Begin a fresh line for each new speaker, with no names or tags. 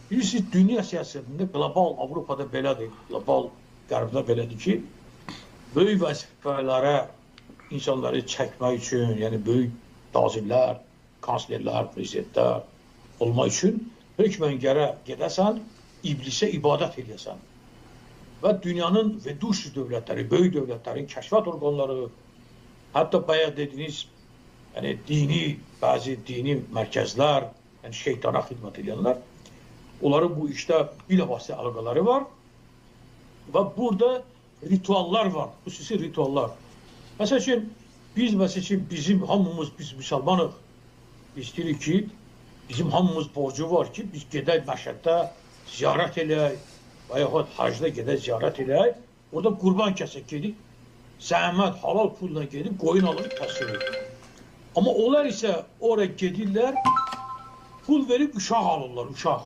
Bilirsiniz, dünya siyasətində qlobal Avropada belədir, qlobal Qərbdə belədir ki, böyük vəzifələrə insanları çəkmək üçün, yəni böyük nazirlər, kanslerlər, prezidentlər olmaq üçün hökmən gərək gedəsən, iblisə ibadət edəsən. Və dünyanın veduş dövlətləri, böyük dövlətlərin kəşfiyyat orqanları, hətta bayaq dediyiniz yəni bəzi dini mərkəzlər, yəni şeytana xidmət edənlər, onların bu işdə bilavasitə əlaqələri var və burada rituallar var, xüsusi rituallar. Məsəl üçün, bizim hamımız, biz müsəlmanıq, biz deyirik ki, bizim hamımız borcu var ki, biz gedək Məşəddə ziyarət eləyək və yaxud hacda gedək ziyarət eləyək, orada qurban kəsək gedib, zəhmət, halal pulla gedib, qoyun alıb kəsirik. Amma onlar isə oraya gedirlər, pul verib uşaq alırlar, uşaq.